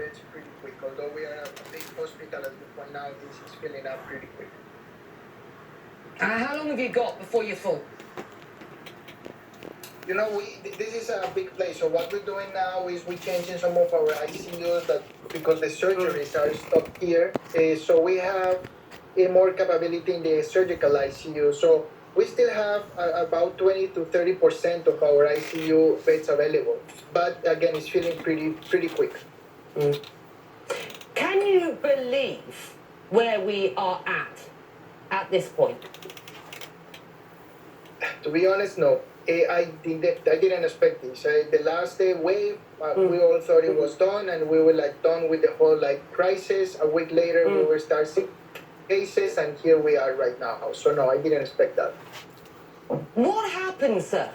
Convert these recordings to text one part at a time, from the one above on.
beds pretty quick. Although we are a big hospital, as you point out, this is filling up pretty quick. How long have you got before you're full? You know, this is a big place. So what we're doing now is we're changing some of our ICUs because the surgeries are stopped here. So we have more capability in the surgical ICU. So we still have about 20 to 30% of our ICU beds available. But again, it's feeling pretty quick. Can you believe where we are at this point? To be honest, no. I didn't expect this. The last wave, we all thought it was done, and we were done with the whole crisis. A week later, we were starting cases, and here we are right now. So no, I didn't expect that. What happened, sir?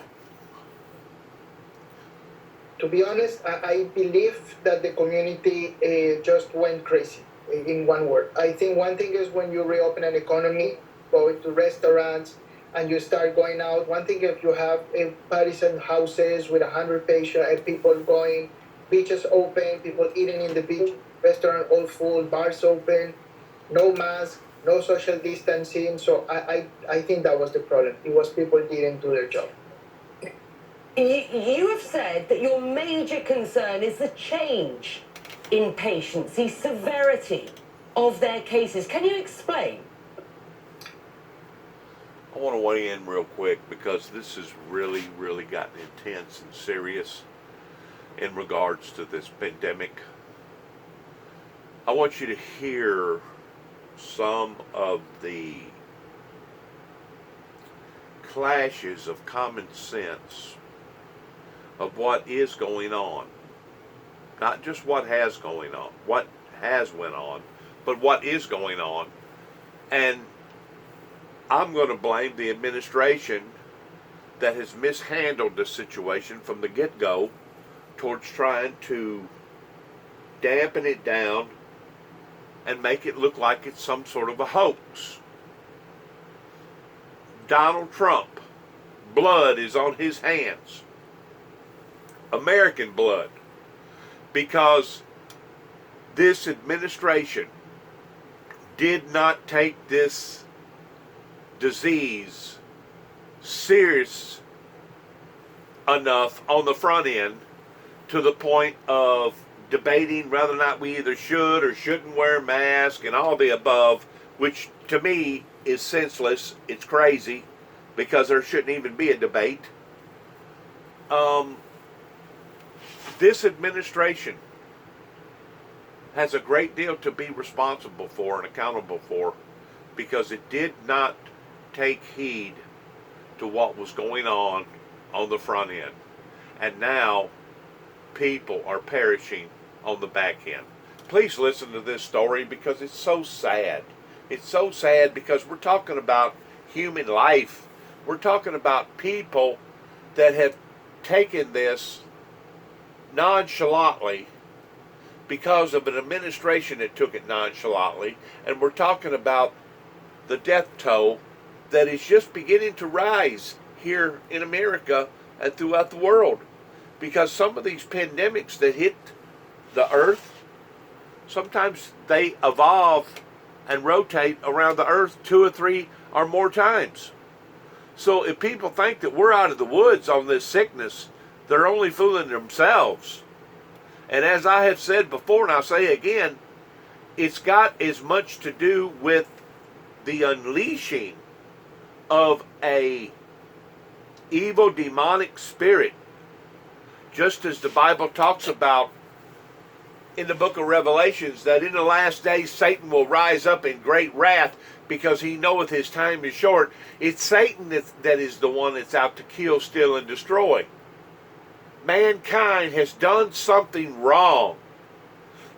To be honest, I believe that the community just went crazy, in one word. I think one thing is when you reopen an economy, go to restaurants, and you start going out. One thing, if you have parties and houses with 100 people going, beaches open, people eating in the beach, restaurant all full, bars open, no mask, no social distancing. So I think that was the problem. It was people didn't do their job. You have said that your major concern is the change in patients, the severity of their cases. Can you explain? I want to weigh in real quick because this has really gotten intense and serious in regards to this pandemic. I want you to hear some of the clashes of common sense of what is going on. Not just what has going on, what has went on, but what is going on. And I'm going to blame the administration that has mishandled the situation from the get-go towards trying to dampen it down and make it look like it's some sort of a hoax. Donald Trump, blood is on his hands. American blood. Because this administration did not take this disease serious enough on the front end to the point of debating whether or not we either should or shouldn't wear masks and all the above, which to me is senseless. It's crazy because there shouldn't even be a debate. This administration has a great deal to be responsible for and accountable for because it did not take heed to what was going on the front end. And now people are perishing on the back end. Please listen to this story because it's so sad. It's so sad because we're talking about human life. We're talking about people that have taken this nonchalantly because of an administration that took it nonchalantly. And we're talking about the death toll that is just beginning to rise here in America and throughout the world. Because some of these pandemics that hit the earth, sometimes they evolve and rotate around the earth 2 or 3 or more times. So if people think that we're out of the woods on this sickness, they're only fooling themselves. And as I have said before, and I'll say again, it's got as much to do with the unleashing of a evil demonic spirit, just as the Bible talks about in the book of Revelations, that in the last days Satan will rise up in great wrath because he knoweth his time is short. It's Satan that is the one that's out to kill, steal, and destroy. Mankind has done something wrong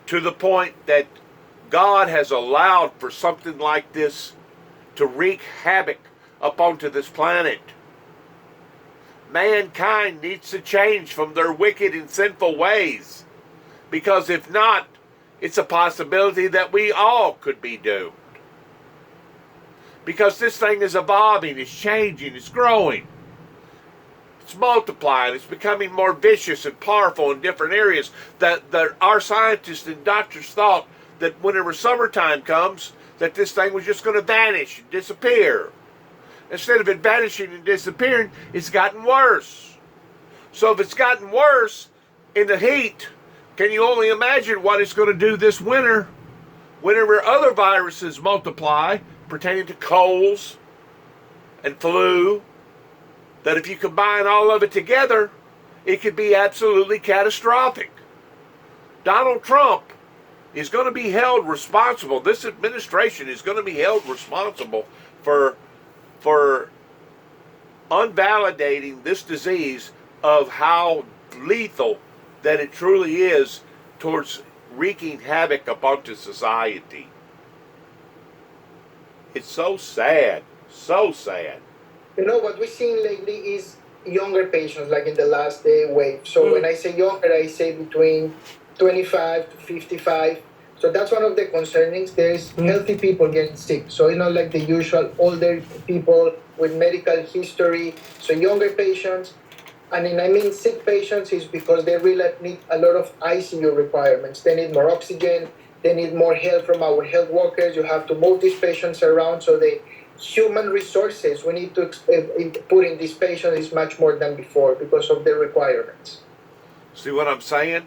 to the point that God has allowed for something like this to wreak havoc upon this planet. Mankind needs to change from their wicked and sinful ways, because if not, it's a possibility that we all could be doomed. Because this thing is evolving, it's changing, it's growing. It's multiplying. It's becoming more vicious and powerful in different areas. That our scientists and doctors thought that whenever summertime comes, that this thing was just going to vanish and disappear. Instead of it vanishing and disappearing, it's gotten worse. So if it's gotten worse in the heat, can you only imagine what it's going to do this winter whenever other viruses multiply pertaining to colds and flu, that if you combine all of it together, it could be absolutely catastrophic. Donald Trump is going to be held responsible. This administration is going to be held responsible for unvalidating this disease of how lethal that it truly is towards wreaking havoc upon society. It's so sad, so sad. You know, what we're seeing lately is younger patients, like in the last wave. So when I say younger, I say between 25 to 55. So that's one of the concernings. There's healthy people getting sick. So it's not like the usual older people with medical history. So younger patients. And then I mean sick patients is because they really need a lot of ICU requirements. They need more oxygen. They need more help from our health workers. You have to move these patients around. So the human resources we need to put in these patients is much more than before because of the requirements. See what I'm saying?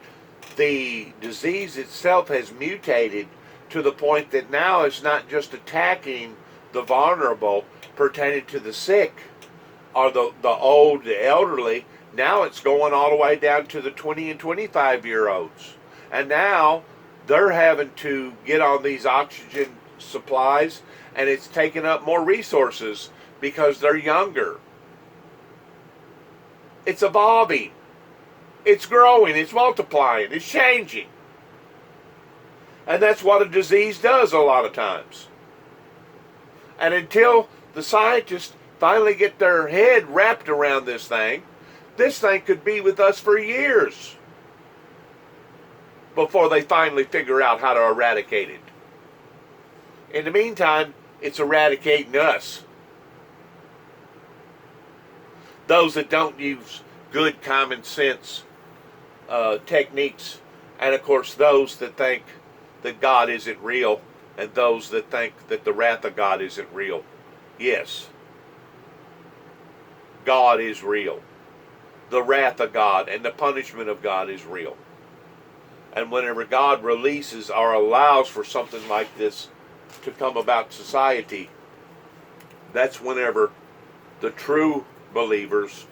The disease itself has mutated to the point that now it's not just attacking the vulnerable pertaining to the sick or the old, the elderly. Now it's going all the way down to the 20 and 25-year-olds. And now they're having to get on these oxygen supplies, and it's taking up more resources because they're younger. It's evolving. It's growing. It's multiplying. It's changing. And that's what a disease does a lot of times. And until the scientists finally get their head wrapped around this thing could be with us for years before they finally figure out how to eradicate it. In the meantime, it's eradicating us. Those that don't use good common sense techniques, and of course those that think that God isn't real, and those that think that the wrath of God isn't real. Yes, God is real. The wrath of God and the punishment of God is real. And whenever God releases or allows for something like this to come about society, that's whenever the true believers,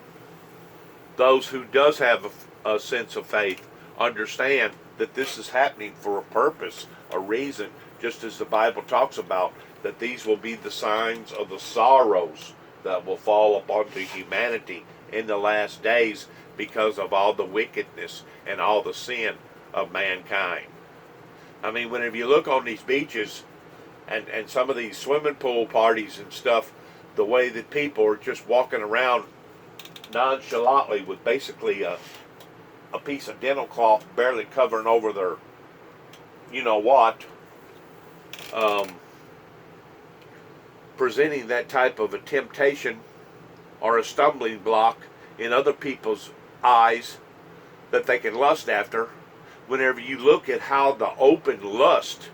those who does have a sense of faith, understand that this is happening for a purpose, a reason, just as the Bible talks about, that these will be the signs of the sorrows that will fall upon the humanity in the last days because of all the wickedness and all the sin of mankind. I mean, whenever you look on these beaches and some of these swimming pool parties and stuff, the way that people are just walking around nonchalantly with basically a piece of dental cloth barely covering over their you know what, presenting that type of a temptation or a stumbling block in other people's eyes that they can lust after. Whenever you look at how the open lust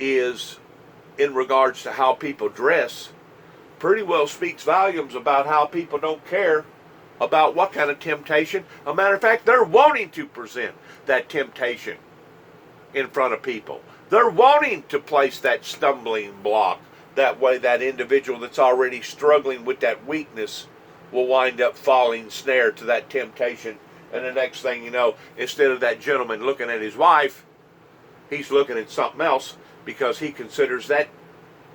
is in regards to how people dress, pretty well speaks volumes about how people don't care about what kind of temptation. A matter of fact, they're wanting to present that temptation in front of people. They're wanting to place that stumbling block. That way that individual that's already struggling with that weakness will wind up falling snare to that temptation. And the next thing you know, instead of that gentleman looking at his wife, he's looking at something else because he considers that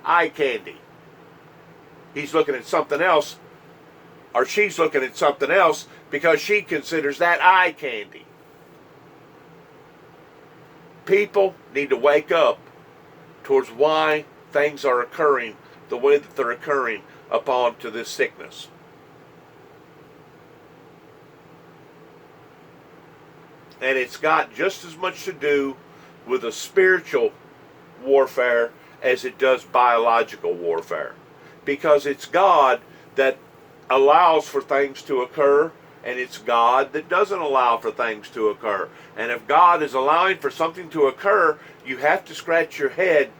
eye candy. He's looking at something else, or she's looking at something else because she considers that eye candy. People need to wake up towards why things are occurring the way that they're occurring upon to this sickness. And it's got just as much to do with a spiritual warfare as it does biological warfare. Because it's God that allows for things to occur, and it's God that doesn't allow for things to occur. And if God is allowing for something to occur, you have to scratch your head,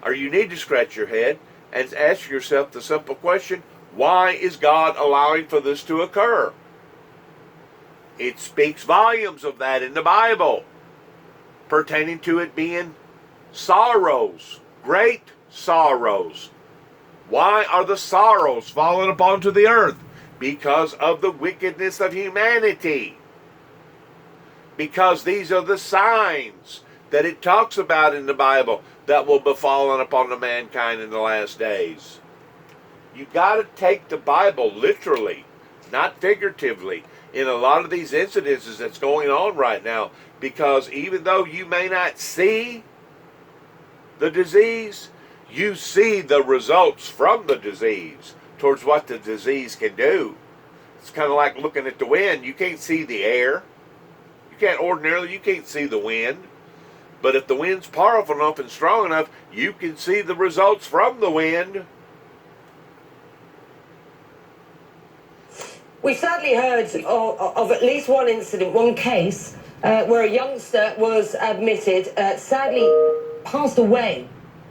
or you need to scratch your head and ask yourself the simple question, why is God allowing for this to occur? It speaks volumes of that in the Bible, pertaining to it being sorrows, great sorrows. Why are the sorrows fallen upon to the earth? Because of the wickedness of humanity. Because these are the signs that it talks about in the Bible that will befallen upon the mankind in the last days. You got to take the Bible literally, not figuratively, in a lot of these incidences that's going on right now. Because even though you may not see the disease, you see the results from the disease towards what the disease can do. It's kind of like looking at the wind. You can't see the air. You can't see the wind. But if the wind's powerful enough and strong enough, you can see the results from the wind. We sadly heard of at least one incident, one case, where a youngster was admitted, sadly passed away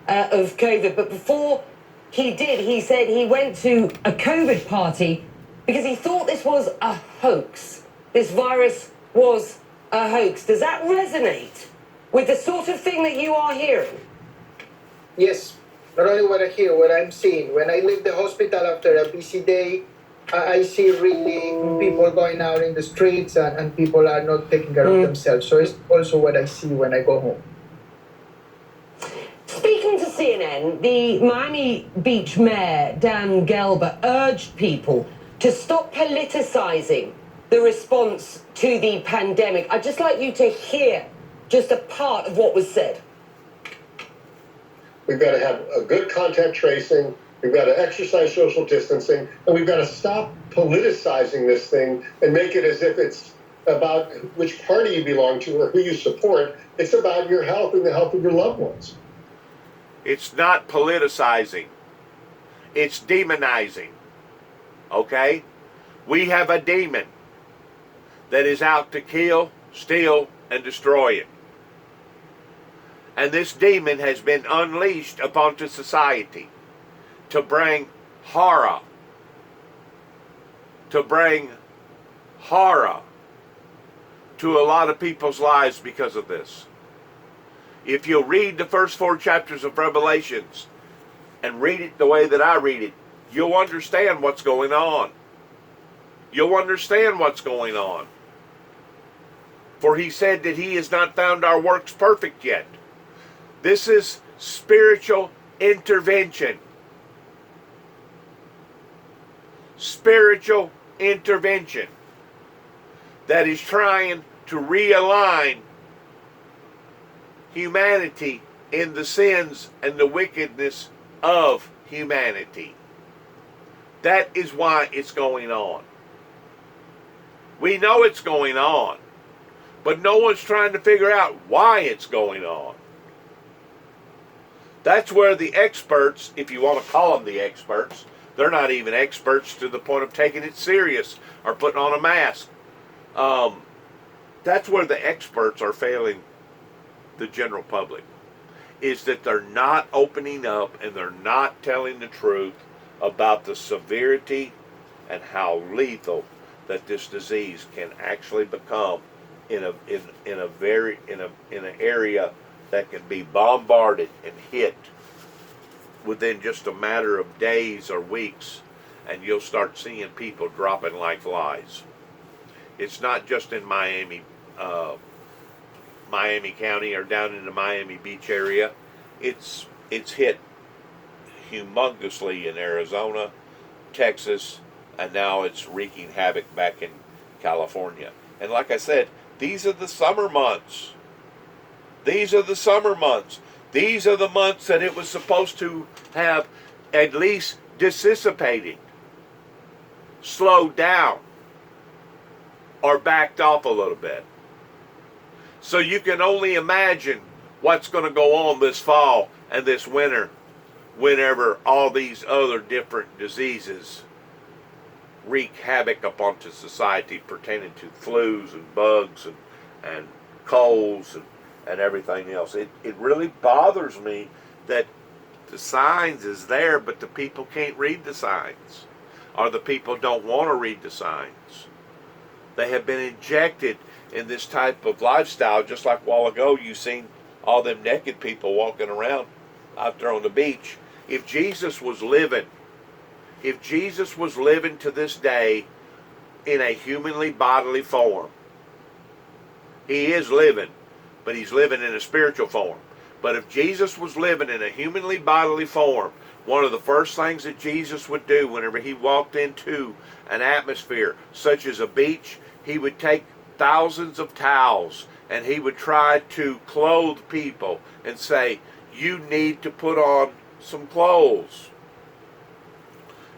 of COVID. But before he did, he said he went to a COVID party because he thought this was a hoax. This virus was a hoax. Does that resonate with the sort of thing that you are hearing? Yes, not only what I hear, what I'm seeing. When I leave the hospital after a busy day, I see really people going out in the streets and people are not taking care of themselves. So it's also what I see when I go home. Speaking to CNN, the Miami Beach mayor, Dan Gelber, urged people to stop politicizing the response to the pandemic. I'd just like you to hear just a part of what was said. We've got to have a good contact tracing. We've got to exercise social distancing, and we've got to stop politicizing this thing and make it as if it's about which party you belong to or who you support. It's about your health and the health of your loved ones. It's not politicizing. It's demonizing. Okay? We have a demon that is out to kill, steal, and destroy it. And this demon has been unleashed upon to society to bring horror. To bring horror to a lot of people's lives because of this. If you'll read the first 4 chapters of Revelations and read it the way that I read it, you'll understand what's going on. You'll understand what's going on. For he said that he has not found our works perfect yet. This is spiritual intervention. Spiritual intervention that is trying to realign humanity in the sins and the wickedness of humanity. That is why it's going on. We know it's going on, but no one's trying to figure out why it's going on. That's where the experts, if you want to call them the experts, they're not even experts to the point of taking it serious or putting on a mask. That's where the experts are failing the general public, is that they're not opening up and they're not telling the truth about the severity and how lethal that this disease can actually become in an area that can be bombarded and hit within just a matter of days or weeks, and you'll start seeing people dropping like flies. It's not just in Miami County or down in the Miami Beach area. It's hit humongously in Arizona, Texas, and now it's wreaking havoc back in California. And like I said, these are the summer months. These are the summer months. These are the months that it was supposed to have at least dissipated, slowed down, or backed off a little bit. So you can only imagine what's going to go on this fall and this winter whenever all these other different diseases wreak havoc upon society pertaining to flus and bugs and colds and everything else. It really bothers me that the signs is there, but the people can't read the signs, or the people don't want to read the signs. They have been injected in this type of lifestyle, just like a while ago you seen all them naked people walking around out there on the beach. If Jesus was living to this day in a humanly bodily form, he is living, but he's living in a spiritual form. But if Jesus was living in a humanly bodily form, one of the first things that Jesus would do whenever he walked into an atmosphere such as a beach, he would take thousands of towels and he would try to clothe people and say, you need to put on some clothes.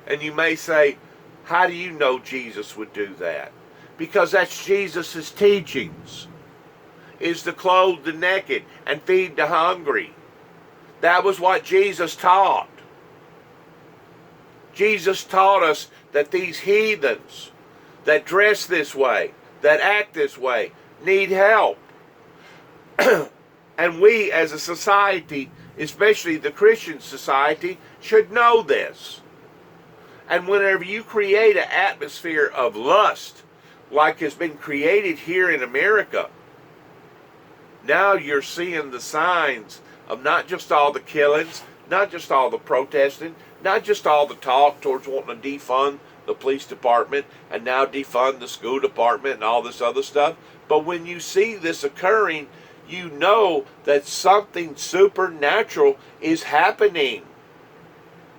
And you may say, how do you know Jesus would do that? Because that's Jesus' teachings, is to clothe the naked and feed the hungry. That was what Jesus taught. Jesus taught us that these heathens that dress this way, that act this way, need help. And we as a society, especially the Christian society, should know this. And whenever you create an atmosphere of lust, like has been created here in America, now you're seeing the signs of not just all the killings, not just all the protesting, not just all the talk towards wanting to defund the police department and now defund the school department and all this other stuff. But when you see this occurring, you know that something supernatural is happening.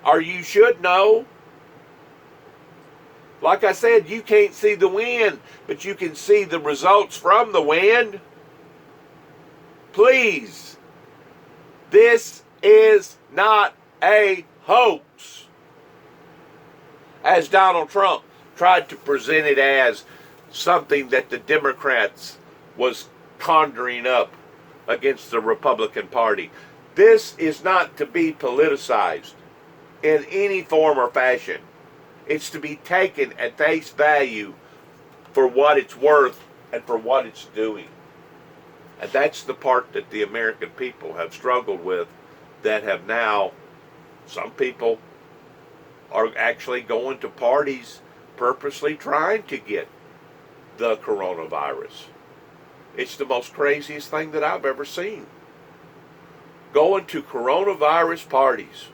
Or you should know. Like I said, you can't see the wind, but you can see the results from the wind. Please, this is not a hoax, as Donald Trump tried to present it as something that the Democrats was conjuring up against the Republican Party. This is not to be politicized in any form or fashion. It's to be taken at face value for what it's worth and for what it's doing. And that's the part that the American people have struggled with, that have now, some people are actually going to parties purposely trying to get the coronavirus. It's the most craziest thing that I've ever seen. Going to coronavirus parties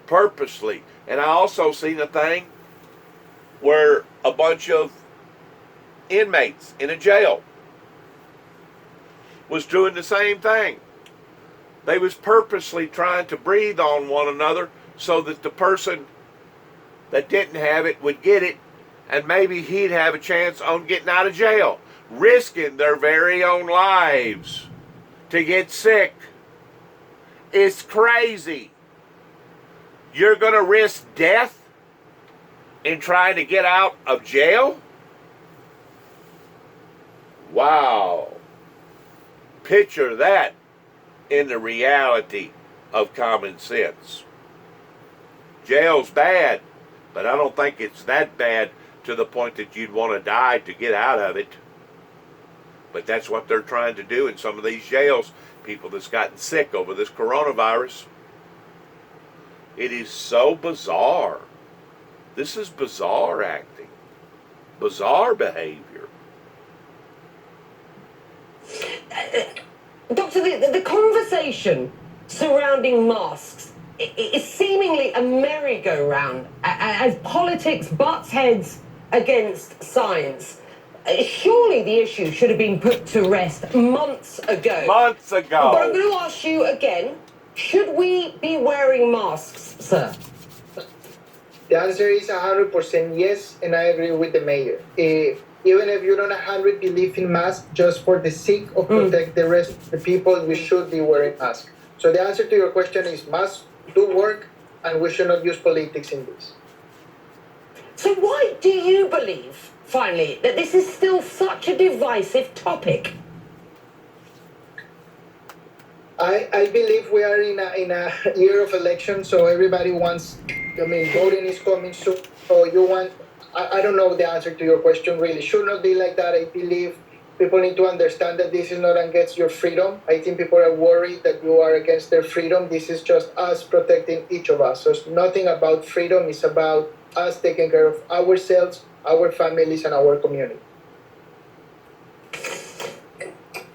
purposely. And I also seen a thing where a bunch of inmates in a jail was doing the same thing. They was purposely trying to breathe on one another so that the person that didn't have it would get it, and maybe he'd have a chance on getting out of jail, risking their very own lives to get sick. It's crazy. You're going to risk death in trying to get out of jail? Wow. Picture that in the reality of common sense. Jail's bad, but I don't think it's that bad to the point that you'd want to die to get out of it. But that's what they're trying to do in some of these jails. People that's gotten sick over this coronavirus. It is so bizarre. This is bizarre acting. Bizarre behavior. Doctor, the conversation surrounding masks is seemingly a merry-go-round as politics butts heads against science. Surely the issue should have been put to rest months ago. Months ago. But I'm going to ask you again, should we be wearing masks, sir? The answer is 100% yes, and I agree with the mayor. Even if you don't 100% believe in masks, just for the sake of protect the rest of the people, we should be wearing masks. So the answer to your question is masks do work, and we should not use politics in this. So why do you believe, finally, that this is still such a divisive topic? I believe we are in a year of election, so everybody wants I mean, voting is coming soon, so you want. I don't know the answer to your question really. Should not be like that. I believe people need to understand that this is not against your freedom. I think people are worried that you are against their freedom. This is just us protecting each of us. So it's nothing about freedom. It's about us taking care of ourselves, our families, and our community.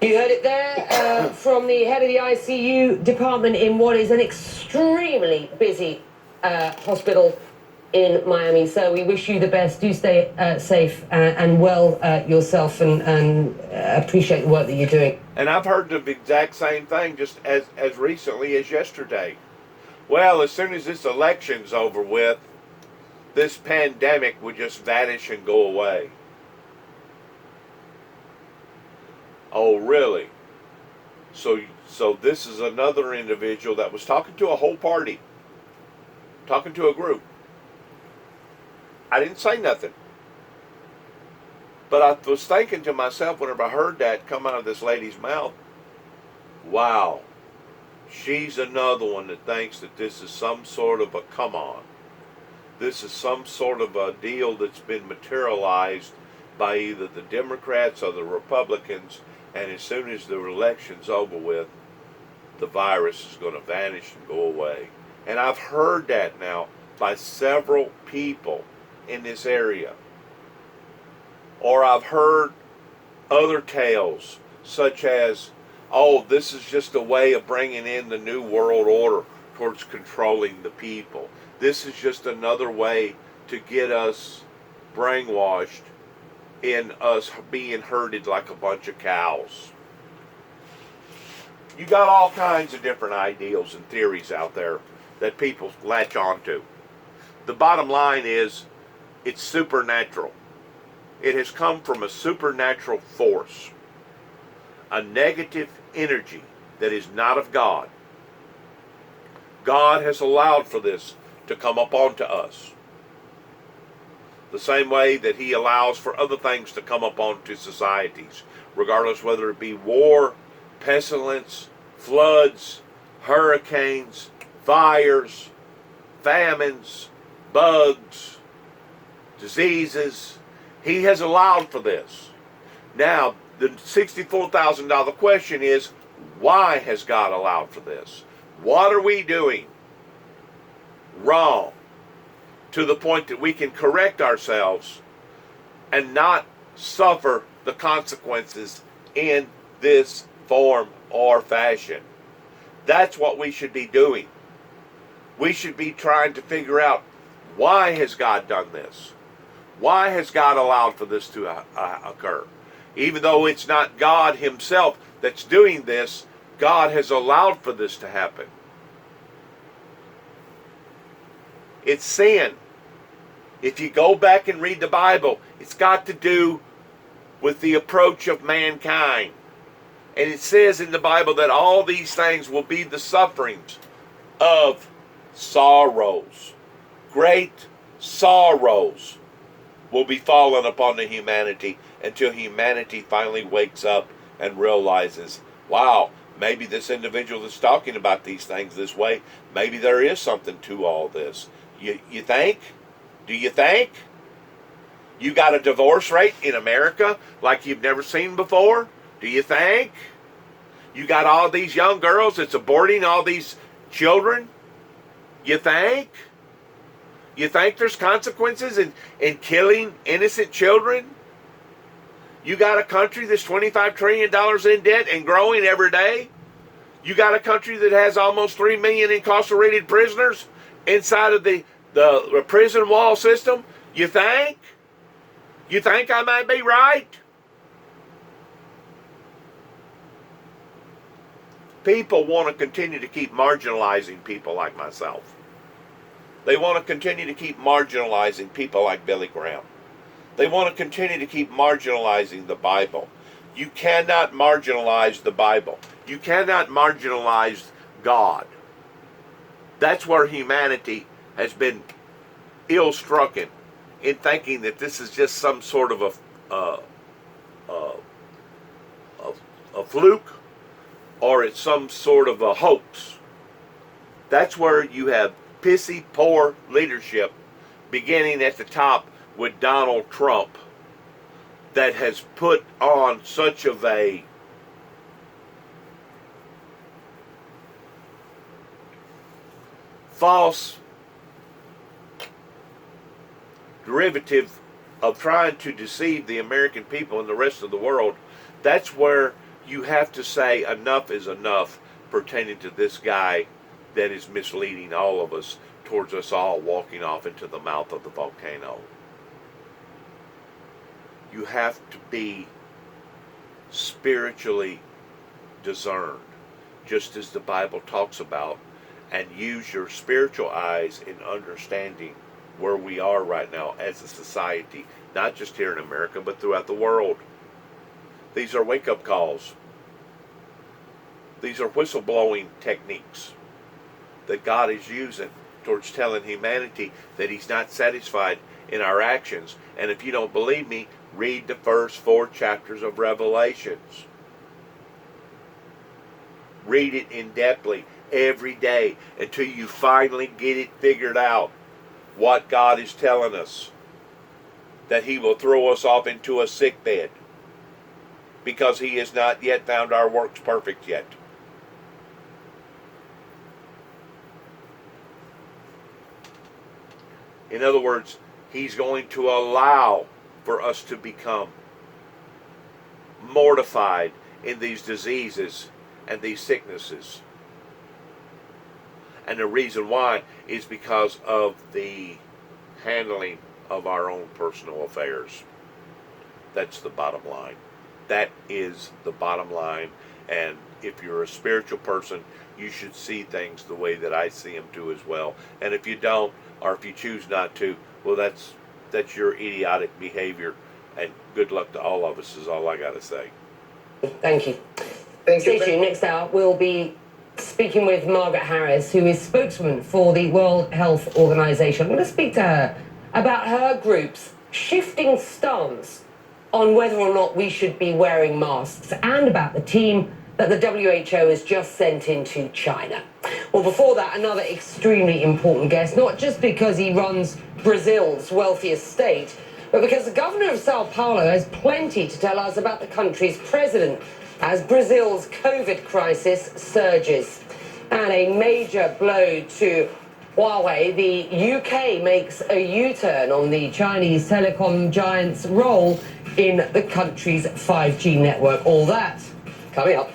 You heard it there from the head of the ICU department in what is an extremely busy hospital in Miami. So we wish you the best. Do stay safe and well yourself, and appreciate the work that you're doing. And I've heard the exact same thing just as recently as yesterday. Well, as soon as this election's over with, this pandemic would just vanish and go away. Oh, really? So this is another individual that was talking to a whole party, talking to a group. I didn't say nothing. But I was thinking to myself whenever I heard that come out of this lady's mouth, wow, she's another one that thinks that this is some sort of a come on. This is some sort of a deal that's been materialized by either the Democrats or the Republicans, and as soon as the election's over with, the virus is going to vanish and go away. And I've heard that now by several people in this area. Or I've heard other tales, such as, oh, this is just a way of bringing in the New World Order towards controlling the people. This is just another way to get us brainwashed in us being herded like a bunch of cows. You got all kinds of different ideals and theories out there that people latch onto. The bottom line is, it's supernatural. It has come from a supernatural force, a negative energy that is not of God. God has allowed for this to come upon to us. The same way that he allows for other things to come up onto societies, regardless whether it be war, pestilence, floods, hurricanes, fires, famines, bugs, diseases. He has allowed for this. Now, the $64,000 question is, why has God allowed for this? What are we doing wrong to the point that we can correct ourselves and not suffer the consequences in this form or fashion? That's what we should be doing. We should be trying to figure out, why has God done this? Why has God allowed for this to occur? Even though it's not God himself that's doing this, God has allowed for this to happen. It's sin. If you go back and read the Bible, it's got to do with the approach of mankind. And it says in the Bible that all these things will be the sufferings of sorrows. Great sorrows will be fallen upon the humanity until humanity finally wakes up and realizes, wow, maybe this individual that's talking about these things this way, maybe there is something to all this. You think? Do you think? You got a divorce rate in America like you've never seen before? Do you think? You got all these young girls that's aborting all these children? You think? You think there's consequences in killing innocent children? You got a country that's $25 trillion in debt and growing every day? You got a country that has almost 3 million incarcerated prisoners inside of the prison wall system? You think? You think I might be right? People want to continue to keep marginalizing people like myself. They want to continue to keep marginalizing people like Billy Graham. They want to continue to keep marginalizing the Bible. You cannot marginalize the Bible. You cannot marginalize God. That's where humanity has been ill-strucken, in thinking that this is just some sort of a fluke, or it's some sort of a hoax. That's where you have pissy poor leadership, beginning at the top with Donald Trump, that has put on such of a false derivative of trying to deceive the American people and the rest of the world. That's where you have to say enough is enough pertaining to this guy that is misleading all of us towards us all walking off into the mouth of the volcano. You have to be spiritually discerned, just as the Bible talks about, and use your spiritual eyes in understanding where we are right now as a society, not just here in America, but throughout the world. These are wake-up calls. These are whistleblowing techniques that God is using towards telling humanity that He's not satisfied in our actions. And if you don't believe me, read the first 4 chapters of Revelations. Read it in-depthly every day until you finally get it figured out. What God is telling us, that He will throw us off into a sick bed because He has not yet found our works perfect yet. In other words, He's going to allow for us to become mortified in these diseases and these sicknesses. And the reason why is because of the handling of our own personal affairs. That's the bottom line. That is the bottom line. And if you're a spiritual person, you should see things the way that I see them too as well. And if you don't, or if you choose not to, well, that's your idiotic behavior. And good luck to all of us is all I got to say. Thank you. Thank you. Stay tuned. Next hour, we'll be speaking with Margaret Harris, who is spokeswoman for the World Health Organization. I'm going to speak to her about her group's shifting stance on whether or not we should be wearing masks, and about the team that the WHO has just sent into China. Well, before that, another extremely important guest, not just because he runs Brazil's wealthiest state, but because the governor of Sao Paulo has plenty to tell us about the country's president as Brazil's COVID crisis surges. And a major blow to Huawei, the UK makes a U-turn on the Chinese telecom giant's role in the country's 5G network. All that coming up.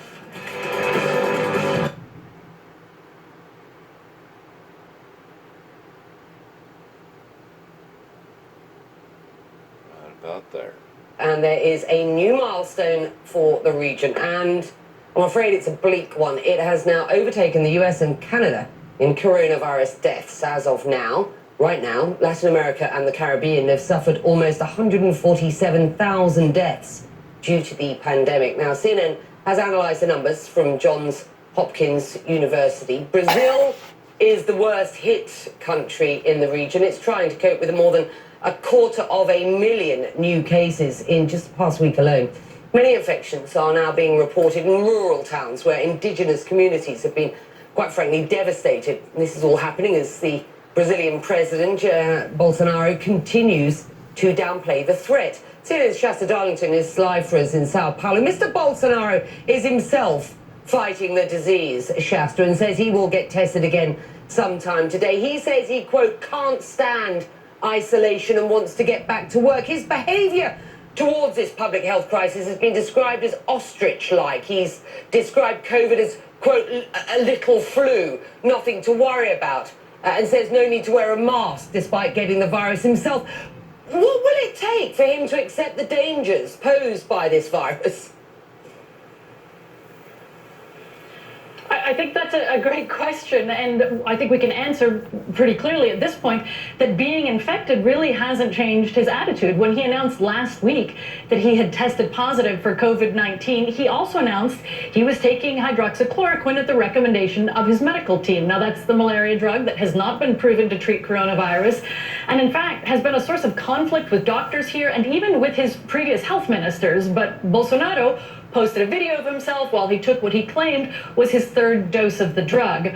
Right about there. And there is a new milestone for the region, and I'm afraid it's a bleak one. It has now overtaken the US and Canada in coronavirus deaths. As of now, right now, Latin America and the Caribbean have suffered almost 147,000 deaths due to the pandemic. Now, CNN has analysed the numbers from Johns Hopkins University. Brazil is the worst hit country in the region. It's trying to cope with more than 250,000 new cases in just the past week alone. Many infections are now being reported in rural towns where indigenous communities have been, quite frankly, devastated. This is all happening as the Brazilian president, Jair Bolsonaro, continues to downplay the threat. CNN's Shasta Darlington is live for us in Sao Paulo. Mr. Bolsonaro is himself fighting the disease, Shasta, and says he will get tested again sometime today. He says he, quote, can't stand isolation and wants to get back to work. His behaviour towards this public health crisis has been described as ostrich-like. He's described COVID as, quote, a little flu, nothing to worry about, and says no need to wear a mask despite getting the virus himself. What will it take for him to accept the dangers posed by this virus? I think that's a great question, and I think we can answer pretty clearly at this point that being infected really hasn't changed his attitude. When he announced last week that he had tested positive for COVID-19, he also announced he was taking hydroxychloroquine at the recommendation of his medical team. Now, that's the malaria drug that has not been proven to treat coronavirus, and in fact has been a source of conflict with doctors here and even with his previous health ministers. But Bolsonaro posted a video of himself while he took what he claimed was his third dose of the drug.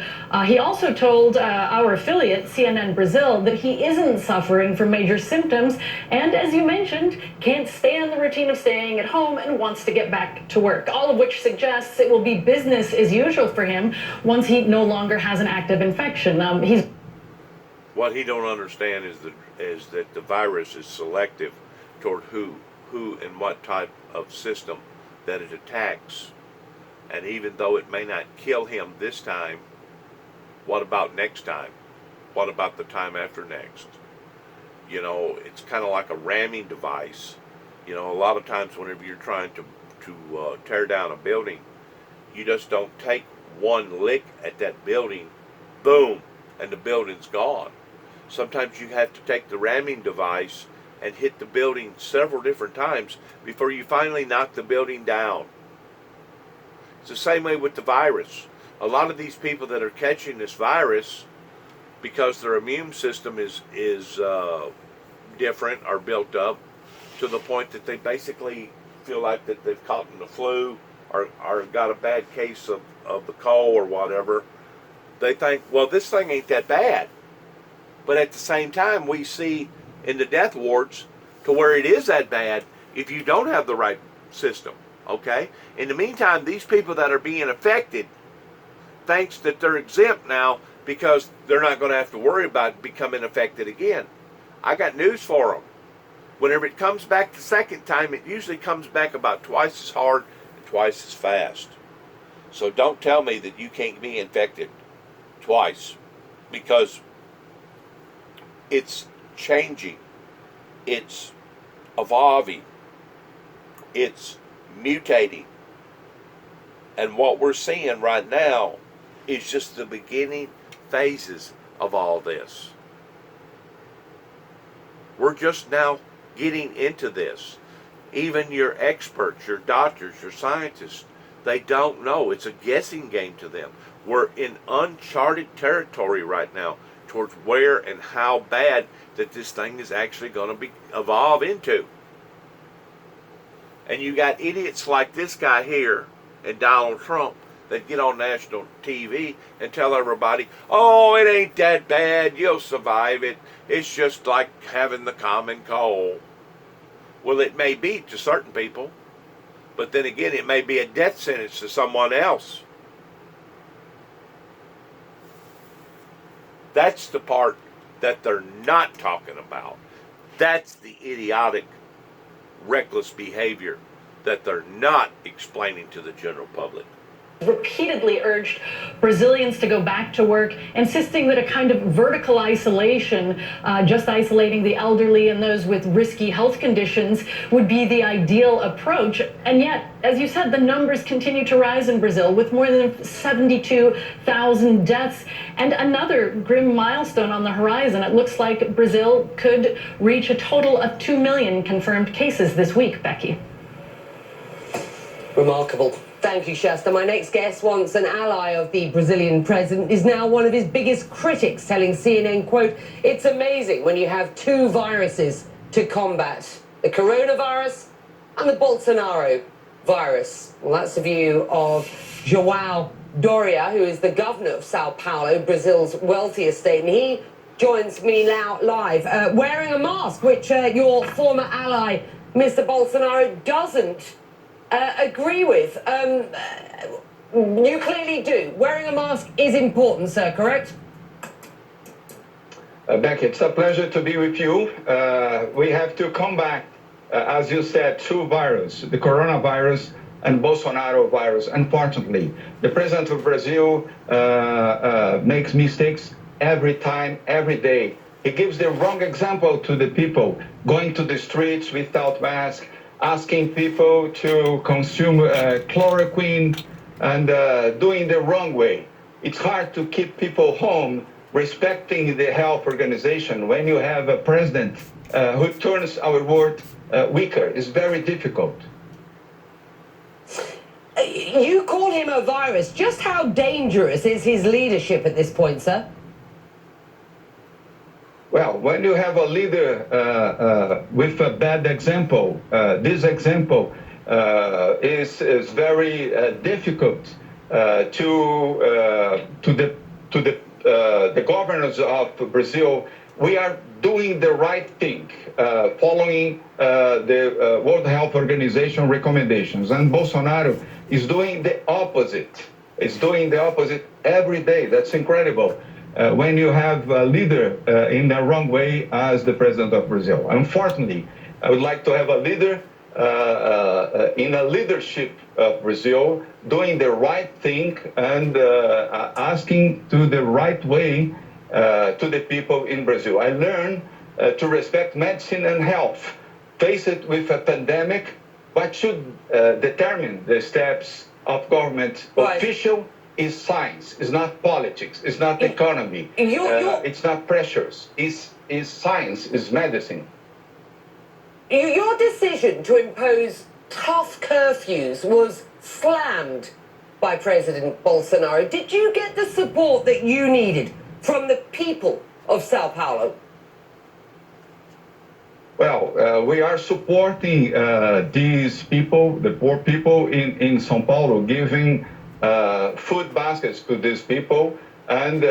He also told our affiliate, CNN Brazil, that he isn't suffering from major symptoms and, as you mentioned, can't stay on the routine of staying at home and wants to get back to work, all of which suggests it will be business as usual for him once he no longer has an active infection. What he don't understand is that the virus is selective toward who and what type of system that it attacks. And even though it may not kill him this time, what about next time? What about the time after next? You know, it's kind of like a ramming device. You know, a lot of times whenever you're trying to tear down a building, you just don't take one lick at that building, boom, and the building's gone. Sometimes you have to take the ramming device and hit the building several different times before you finally knock the building down. It's the same way with the virus. A lot of these people that are catching this virus, because their immune system is different or built up to the point that they basically feel like that they've caught in the flu or got a bad case of the cold or whatever, they think, well, this thing ain't that bad. But at the same time, we see in the death wards to where it is that bad if you don't have the right system, okay? In the meantime, these people that are being affected thinks that they're exempt now because they're not going to have to worry about becoming affected again. I got news for them. Whenever it comes back the second time, it usually comes back about twice as hard and twice as fast. So don't tell me that you can't be infected twice, because it's changing, it's evolving, it's mutating. And what we're seeing right now is just the beginning phases of all this. We're just now getting into this. Even your experts, your doctors, your scientists, they don't know. It's a guessing game to them. We're in uncharted territory right now towards where and how bad that this thing is actually going to evolve into. And you got idiots like this guy here and Donald Trump that get on national TV and tell everybody, oh, it ain't that bad, you'll survive it. It's just like having the common cold. Well, it may be to certain people, but then again, it may be a death sentence to someone else. That's the part that they're not talking about. That's the idiotic, reckless behavior that they're not explaining to the general public. Repeatedly urged Brazilians to go back to work, insisting that a kind of vertical isolation, just isolating the elderly and those with risky health conditions, would be the ideal approach. And yet, as you said, the numbers continue to rise in Brazil, with more than 72,000 deaths and another grim milestone on the horizon. It looks like Brazil could reach a total of 2 million confirmed cases this week, Becky. Remarkable. Thank you, Shasta. My next guest, once an ally of the Brazilian president, is now one of his biggest critics, telling CNN, quote, it's amazing when you have two viruses to combat, the coronavirus and the Bolsonaro virus. Well, that's the view of João Doria, who is the governor of Sao Paulo, Brazil's wealthiest state, and he joins me now live, wearing a mask, which your former ally, Mr. Bolsonaro, doesn't agree with. You clearly do. Wearing a mask is important, sir, correct? Becky, it's a pleasure to be with you. We have to combat, as you said, two viruses, the coronavirus and Bolsonaro virus. Unfortunately, the president of Brazil makes mistakes every time, every day. He gives the wrong example to the people, going to the streets without masks, asking people to consume chloroquine and doing the wrong way. It's hard to keep people home respecting the health organization when you have a president who turns our world weaker. It's very difficult. You call him a virus. Just how dangerous is his leadership at this point, sir? Well, when you have a leader with a bad example, this example is very difficult to the governors of Brazil. We are doing the right thing, following the World Health Organization recommendations, and Bolsonaro is doing the opposite. It's doing the opposite every day. That's incredible. When you have a leader in the wrong way as the president of Brazil. Unfortunately, I would like to have a leader in a leadership of Brazil doing the right thing and asking to the right way to the people in Brazil. I learned to respect medicine and health. Faced with a pandemic, what should determine the steps of government official is science, it's not politics, it's not economy, it's not pressures, it's science, it's medicine. Your decision to impose tough curfews was slammed by President Bolsonaro. Did you get the support that you needed from the people of Sao Paulo? Well, we are supporting these people, the poor people in Sao Paulo, giving food baskets to these people and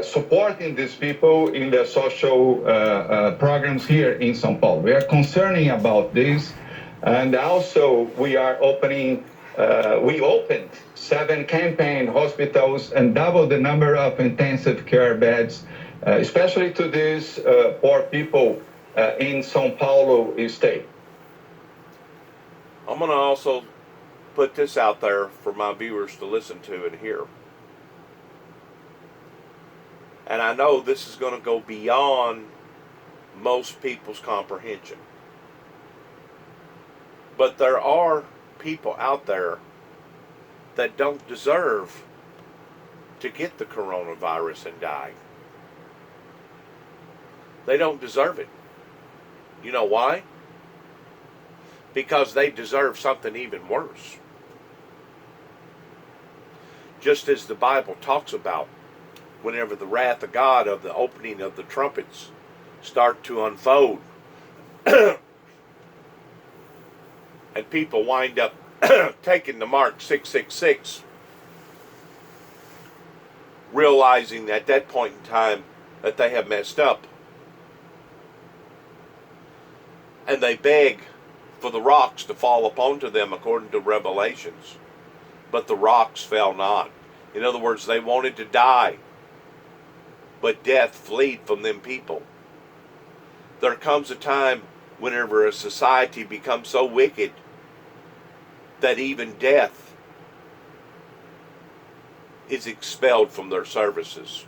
supporting these people in their social programs here in Sao Paulo. We are concerning about this, and also we are opening. We opened 7 campaign hospitals and doubled the number of intensive care beds, especially to these poor people in Sao Paulo state. I'm going to also put this out there for my viewers to listen to and hear. And I know this is going to go beyond most people's comprehension. But there are people out there that don't deserve to get the coronavirus and die. They don't deserve it. You know why? Because they deserve something even worse. Just as the Bible talks about, whenever the wrath of God of the opening of the trumpets start to unfold, and people wind up taking the mark 666, realizing at that point in time that they have messed up, and they beg for the rocks to fall upon to them according to Revelations, but the rocks fell not. In other words, they wanted to die, but death fled from them people. There comes a time whenever a society becomes so wicked that even death is expelled from their services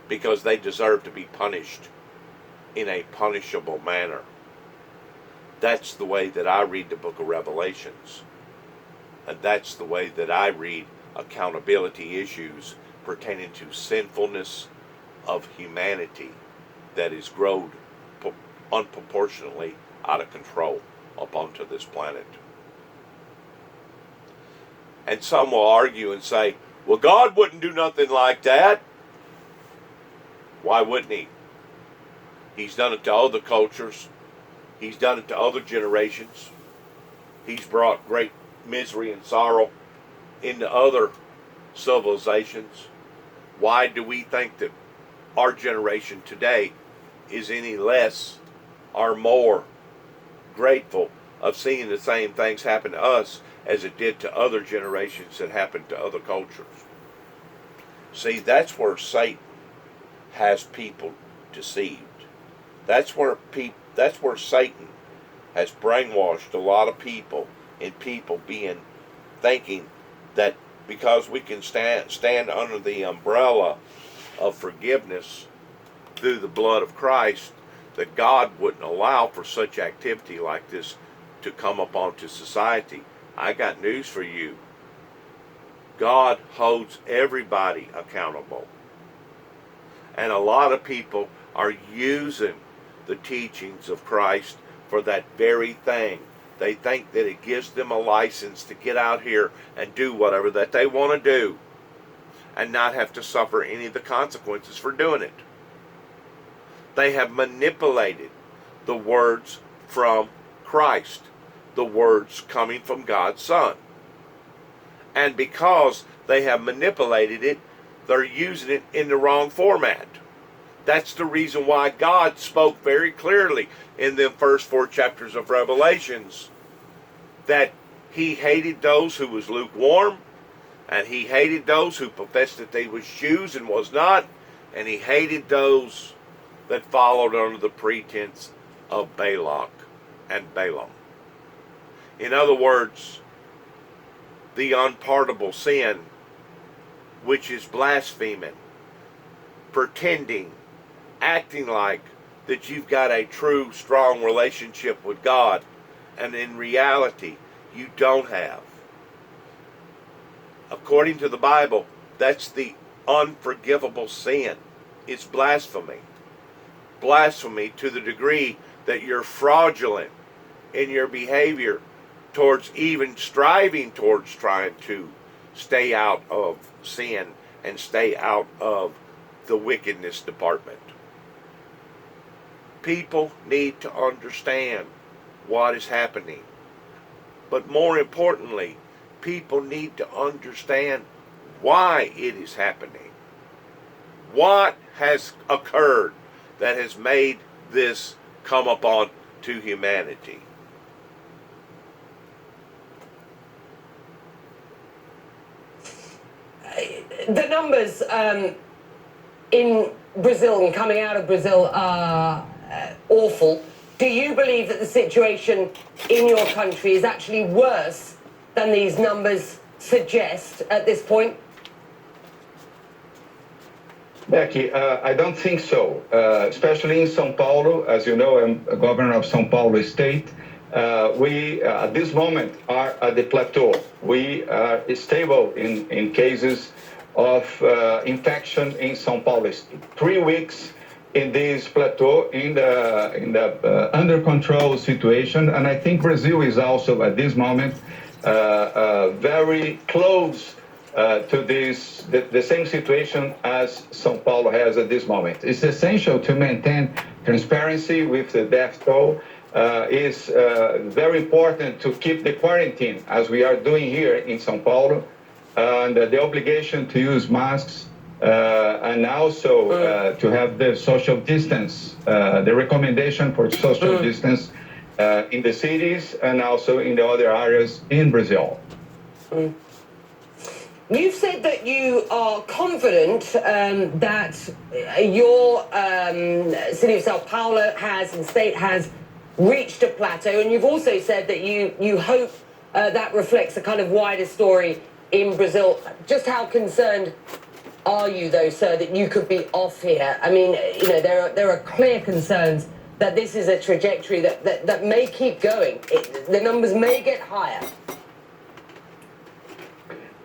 because they deserve to be punished in a punishable manner. That's the way that I read the book of Revelations. And that's the way that I read accountability issues pertaining to sinfulness of humanity that is grown unproportionately out of control upon this planet. And some will argue and say, well, God wouldn't do nothing like that. Why wouldn't he? He's done it to other cultures. He's done it to other generations. He's brought great misery and sorrow into other civilizations. Why do we think that our generation today is any less or more grateful of seeing the same things happen to us as it did to other generations that happened to other cultures? See, that's where Satan has people deceived. That's where Satan has brainwashed a lot of people, and people thinking that because we can stand under the umbrella of forgiveness through the blood of Christ, that God wouldn't allow for such activity like this to come upon to society. I got news for you. God holds everybody accountable. And a lot of people are using the teachings of Christ for that very thing. They think that it gives them a license to get out here and do whatever that they want to do and not have to suffer any of the consequences for doing it. They have manipulated the words from Christ. the words coming from God's Son. And because they have manipulated it, they're using it in the wrong format. That's the reason why God spoke very clearly in the first 4 chapters of Revelations that he hated those who was lukewarm, and he hated those who professed that they was Jews and was not, and he hated those that followed under the pretense of Balak and Balaam. In other words, the unpardonable sin, which is blaspheming, pretending, acting like that you've got a true, strong relationship with God, and in reality, you don't have. According to the Bible, that's the unforgivable sin. It's blasphemy. Blasphemy to the degree that you're fraudulent in your behavior towards even striving towards trying to stay out of sin and stay out of the wickedness department. People need to understand what is happening. But more importantly, people need to understand why it is happening. What has occurred that has made this come upon to humanity? The numbers in Brazil and coming out of Brazil are awful. Do you believe that the situation in your country is actually worse than these numbers suggest at this point? Becky, I don't think so. Especially in São Paulo, as you know, I'm a governor of São Paulo state. We, at this moment, are at the plateau. We are stable in cases of infection in São Paulo state. 3 weeks in this plateau, in the under control situation, and I think Brazil is also at this moment very close to this the same situation as São Paulo has at this moment. It's essential to maintain transparency with the death toll. It's very important to keep the quarantine, as we are doing here in São Paulo, and the obligation to use masks, and also to have the social distance, the recommendation for social distance in the cities and also in the other areas in Brazil. You've said that you are confident that your city of Sao Paulo has and state has reached a plateau, and you've also said that you hope that reflects a kind of wider story in Brazil. Just how concerned are you, though, sir, that you could be off here? I mean, you know, there are clear concerns that this is a trajectory that may keep going. The numbers may get higher.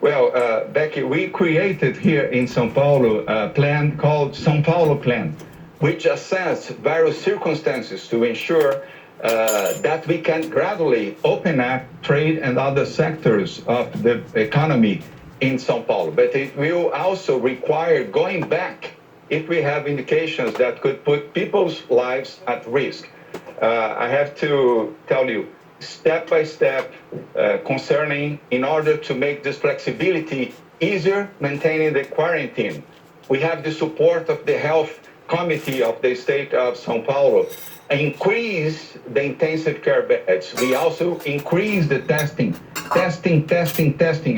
Well, Becky, we created here in São Paulo a plan called São Paulo Plan, which assesses various circumstances to ensure that we can gradually open up trade and other sectors of the economy in São Paulo. But it will also require going back if we have indications that could put people's lives at risk. I have to tell you, step by step, concerning, in order to make this flexibility easier, maintaining the quarantine. We have the support of the health committee of the state of São Paulo, increase the intensive care beds. We also increase the testing,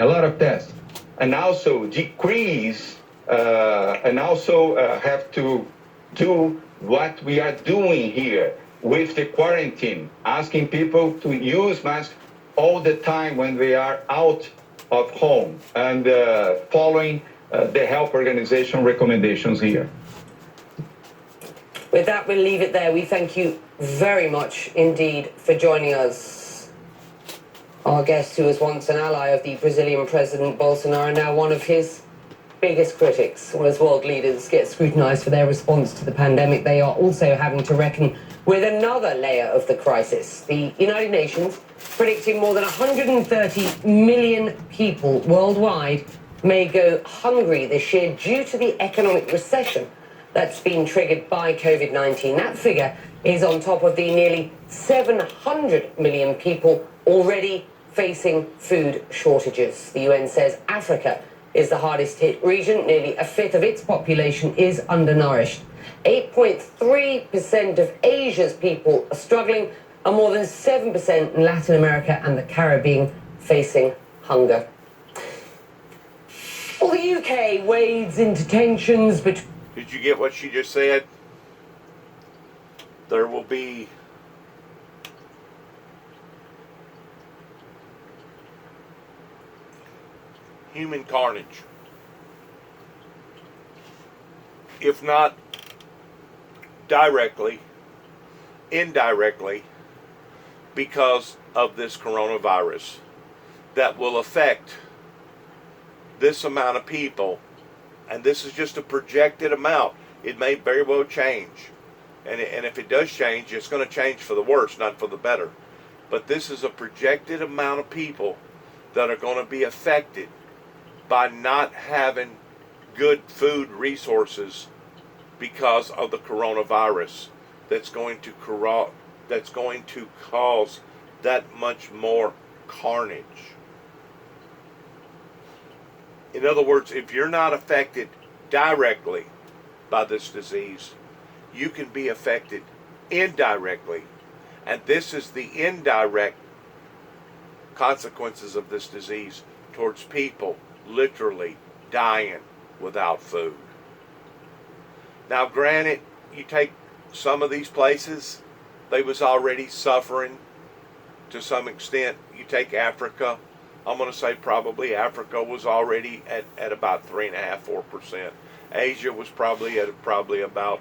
a lot of tests, and also decrease, and also have to do what we are doing here with the quarantine, asking people to use masks all the time when they are out of home, and following the health organization recommendations here. With that, we'll leave it there. We thank you very much indeed for joining us. Our guest, who was once an ally of the Brazilian President Bolsonaro, now one of his biggest critics. Well, as world leaders get scrutinized for their response to the pandemic, they are also having to reckon with another layer of the crisis. The United Nations predicting more than 130 million people worldwide may go hungry this year due to the economic recession that's been triggered by COVID-19. That figure is on top of the nearly 700 million people already facing food shortages. The UN says Africa is the hardest hit region. Nearly a fifth of its population is undernourished. 8.3% of Asia's people are struggling, and more than 7% in Latin America and the Caribbean facing hunger. Well, the UK wades into tensions between... Did you get what she just said? There will be human carnage, if not directly, indirectly, because of this coronavirus that will affect this amount of people. And this is just a projected amount. It may very well change. And if it does change, it's going to change for the worse, not for the better. But this is a projected amount of people that are going to be affected by not having good food resources because of the coronavirus. That's going to cause that much more carnage. In other words, if you're not affected directly by this disease, you can be affected indirectly. And this is the indirect consequences of this disease towards people literally dying without food. Now, granted, you take some of these places, they was already suffering to some extent. You take Africa, I'm going to say probably Africa was already at about 3.5%, 4%. Asia was probably at about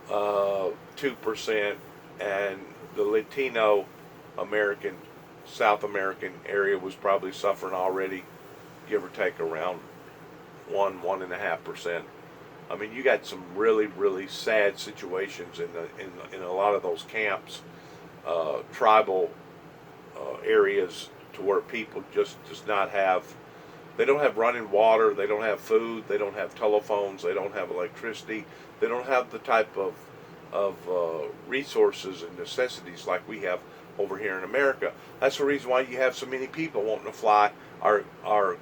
2%, and the Latino American, South American area was probably suffering already, give or take around 1.5%. I mean, you got some really, really sad situations in a lot of those camps, tribal areas, to where people just does not have, they don't have running water, they don't have food, they don't have telephones, they don't have electricity, they don't have the type of resources and necessities like we have over here in America. That's the reason why you have so many people wanting to fly or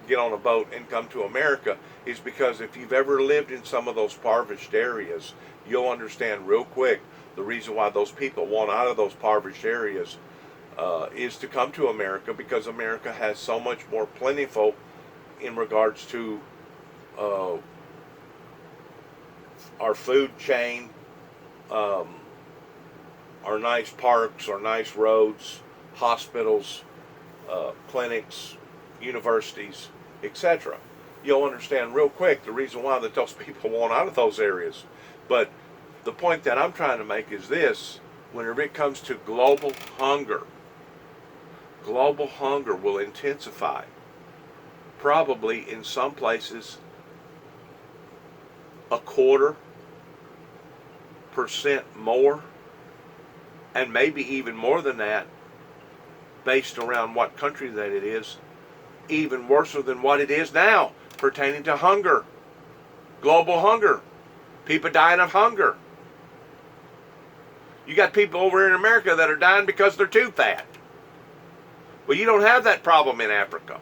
get on a boat and come to America, is because if you've ever lived in some of those impoverished areas, you'll understand real quick the reason why those people want out of those impoverished areas is to come to America, because America has so much more plentiful in regards to our food chain, our nice parks, our nice roads, hospitals, clinics, universities, etc. You'll understand real quick the reason why that those people want out of those areas. But the point that I'm trying to make is this: whenever it comes to global hunger will intensify. Probably in some places 0.25% more, and maybe even more than that, based around what country that it is, even worse than what it is now pertaining to hunger, global hunger, people dying of hunger. You got people over here in America that are dying because they're too fat. Well, you don't have that problem in Africa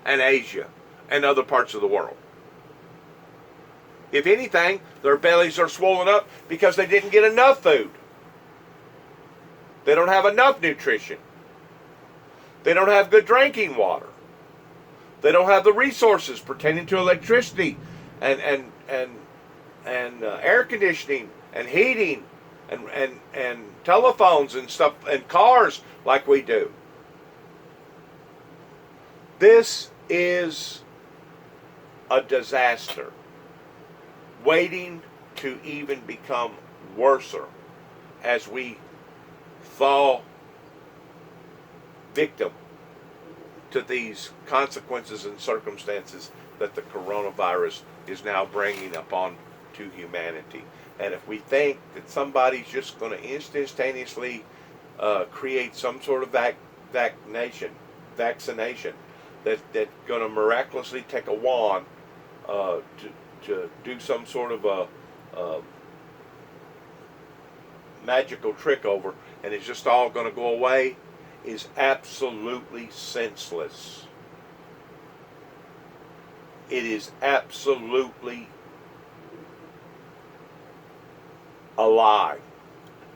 and Asia and other parts of the world. If anything, their bellies are swollen up because they didn't get enough food. They don't have enough nutrition. They don't have good drinking water. They don't have the resources pertaining to electricity and air conditioning and heating and telephones and stuff and cars like we do. This is a disaster waiting to even become worser as we fall victim to these consequences and circumstances that the coronavirus is now bringing upon to humanity. And if we think that somebody's just going to instantaneously create some sort of vaccination, that's going to miraculously take a wand to do some sort of a magical trick over, and it's just all going to go away, is absolutely senseless. It is absolutely a lie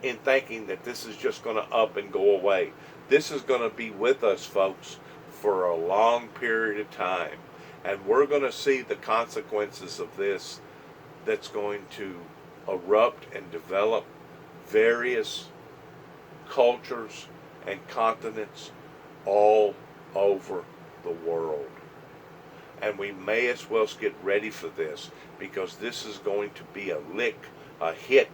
in thinking that this is just going to up and go away. This is going to be with us, folks, for a long period of time. And we're going to see the consequences of this that's going to erupt and develop various cultures and continents all over the world. And we may as well get ready for this, because this is going to be a hit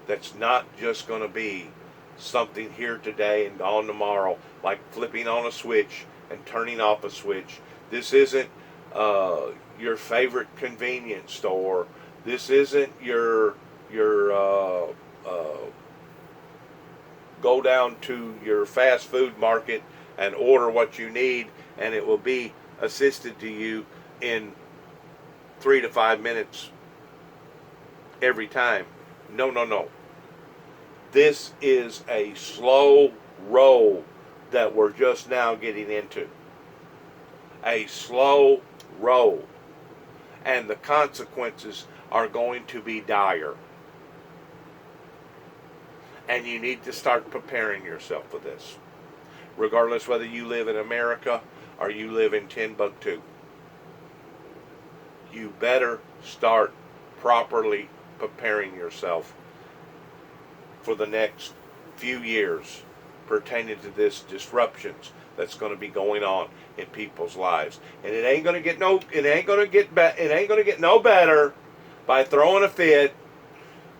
that's not just going to be something here today and gone tomorrow, like flipping on a switch and turning off a switch. This isn't your favorite convenience store. This isn't your go down to your fast food market and order what you need, and it will be assisted to you in 3 to 5 minutes every time. No, no, no. This is a slow roll that we're just now getting into. A slow roll. And the consequences are going to be dire. And you need to start preparing yourself for this. Regardless whether you live in America or you live in Timbuktu. You better start properly preparing yourself for the next few years pertaining to this disruptions that's going to be going on in people's lives. And it ain't going to get no better by throwing a fit,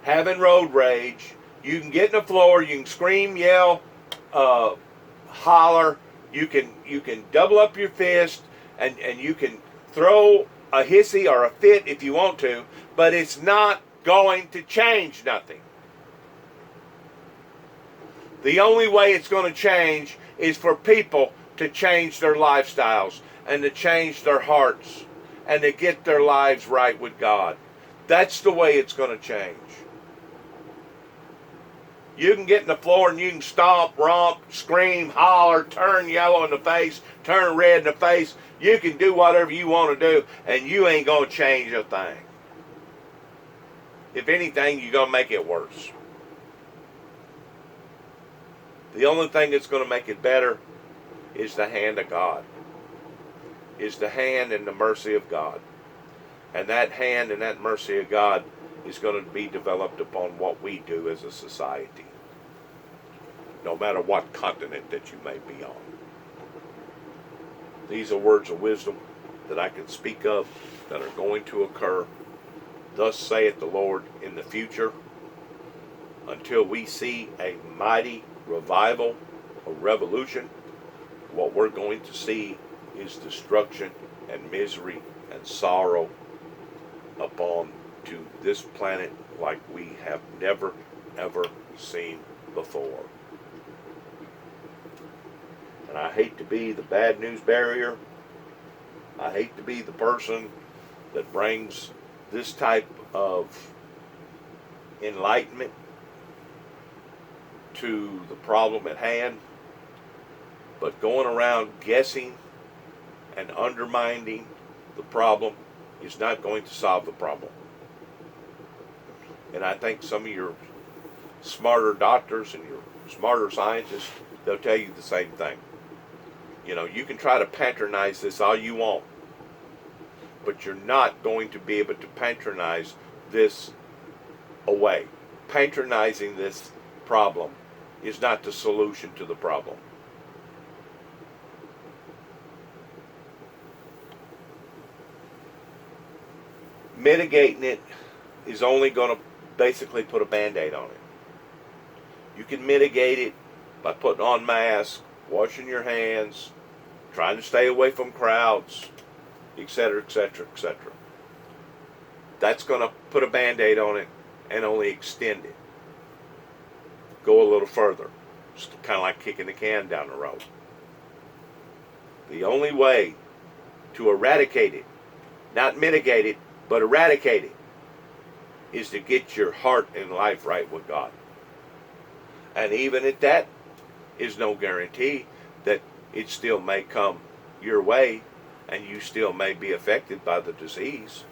having road rage. You can get in the floor, you can scream, yell, holler, you can double up your fist, and you can throw a hissy or a fit if you want to, but it's not going to change nothing. The only way it's going to change is for people to change their lifestyles and to change their hearts and to get their lives right with God. That's the way it's going to change. You can get in the floor and you can stomp, romp, scream, holler, turn yellow in the face, turn red in the face. You can do whatever you want to do, and you ain't going to change a thing. If anything, you're going to make it worse. The only thing that's going to make it better is the hand of God. Is the hand and the mercy of God. And that hand and that mercy of God is going to be developed upon what we do as a society. No matter what continent that you may be on. These are words of wisdom that I can speak of that are going to occur. Thus saith the Lord in the future. Until we see a mighty revival, a revolution, what we're going to see is destruction and misery and sorrow upon to this planet like we have never ever seen before. And I hate to be the bad news barrier. I hate to be the person that brings this type of enlightenment to the problem at hand, but going around guessing and undermining the problem is not going to solve the problem. And I think some of your smarter doctors and your smarter scientists, they'll tell you the same thing. You know, you can try to patronize this all you want, but you're not going to be able to patronize this away. Patronizing this problem is not the solution to the problem. Mitigating it is only going to basically put a band-aid on it. You can mitigate it by putting on masks, washing your hands, trying to stay away from crowds, etc., etc., etc. That's going to put a band-aid on it and only extend it. Go a little further. It's kind of like kicking the can down the road. The only way to eradicate it, not mitigate it, but eradicate it, is to get your heart and life right with God. And even at that is no guarantee, that it still may come your way and you still may be affected by the disease.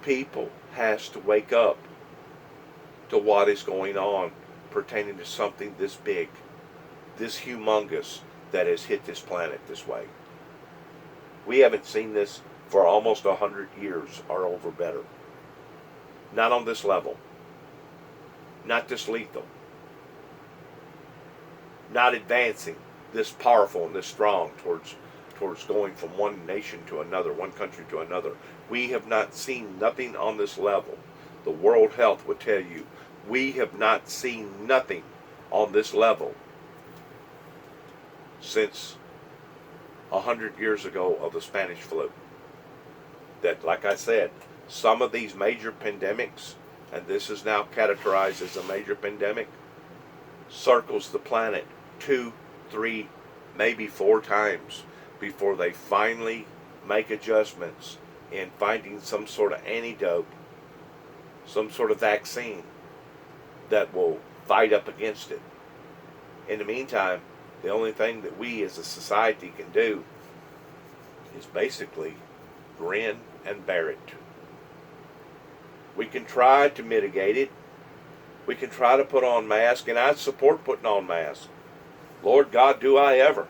People has to wake up to what is going on pertaining to something this big, this humongous, that has hit this planet this way. We haven't seen this for almost 100 years or over better. Not on this level. Not this lethal. Not advancing this powerful and this strong towards going from one nation to another, one country to another. We have not seen nothing on this level. The World Health would tell you, we have not seen nothing on this level since 100 years ago of the Spanish flu. That, like I said, some of these major pandemics, and this is now categorized as a major pandemic, circles the planet 2, 3, maybe 4 times before they finally make adjustments in finding some sort of antidote, some sort of vaccine that will fight up against it. In the meantime, the only thing that we as a society can do is basically grin and bear it. We can try to mitigate it. We can try to put on masks, and I support putting on masks. Lord God, do I ever.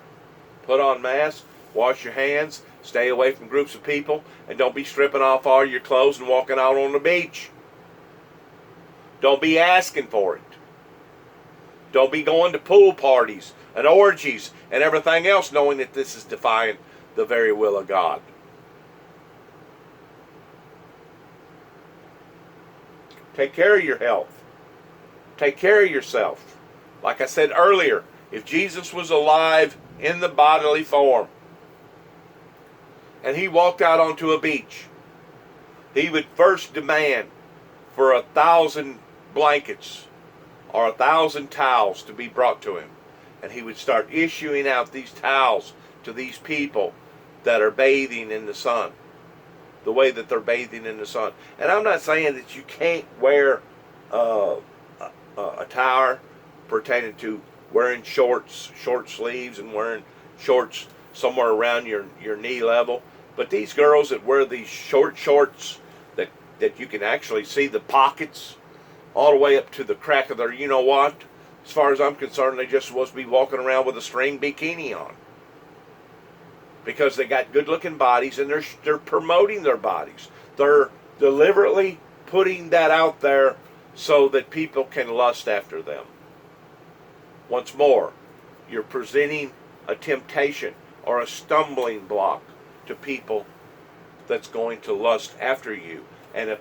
Put on masks, wash your hands, stay away from groups of people, and don't be stripping off all your clothes and walking out on the beach. Don't be asking for it. Don't be going to pool parties and orgies and everything else knowing that this is defying the very will of God. Take care of your health. Take care of yourself. Like I said earlier, if Jesus was alive in the bodily form and he walked out onto a beach, he would first demand for 1,000 blankets or 1,000 towels to be brought to him. And he would start issuing out these towels to these people that are bathing in the sun, the way that they're bathing in the sun. And I'm not saying that you can't wear attire pertaining to wearing shorts, short sleeves, and wearing shorts somewhere around your knee level. But these girls that wear these short shorts that you can actually see the pockets all the way up to the crack of their you-know-what, as far as I'm concerned, they just supposed to be walking around with a string bikini on. Because they got good-looking bodies, and they're promoting their bodies. They're deliberately putting that out there so that people can lust after them. Once more, you're presenting a temptation or a stumbling block to people that's going to lust after you. And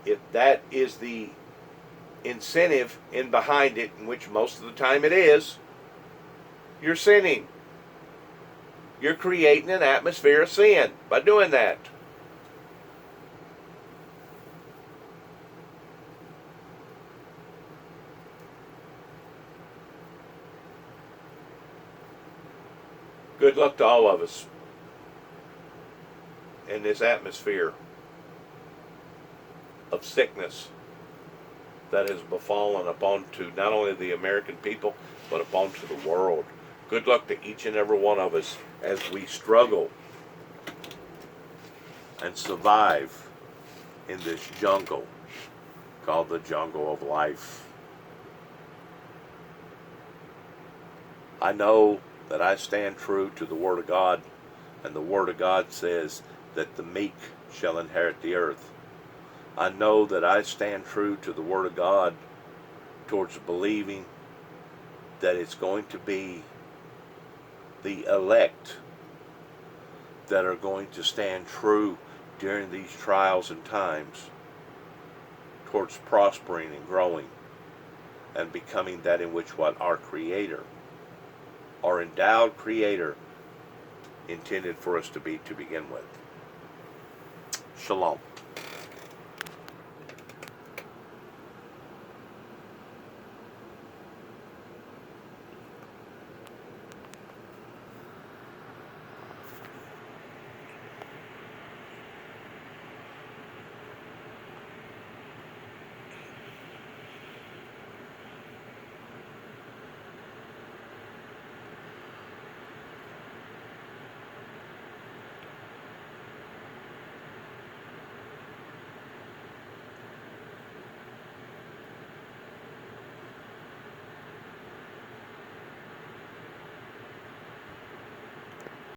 if that is the incentive in behind it, in which most of the time it is, you're sinning. You're creating an atmosphere of sin by doing that. Good luck to all of us in this atmosphere of sickness that has befallen upon to not only the American people, but upon to the world. Good luck to each and every one of us as we struggle and survive in this jungle called the jungle of life. I know that I stand true to the Word of God, and the Word of God says that the meek shall inherit the earth. I know that I stand true to the Word of God towards believing that it's going to be the elect that are going to stand true during these trials and times towards prospering and growing and becoming that in which what our Creator, our endowed Creator, intended for us to be to begin with. Shalom.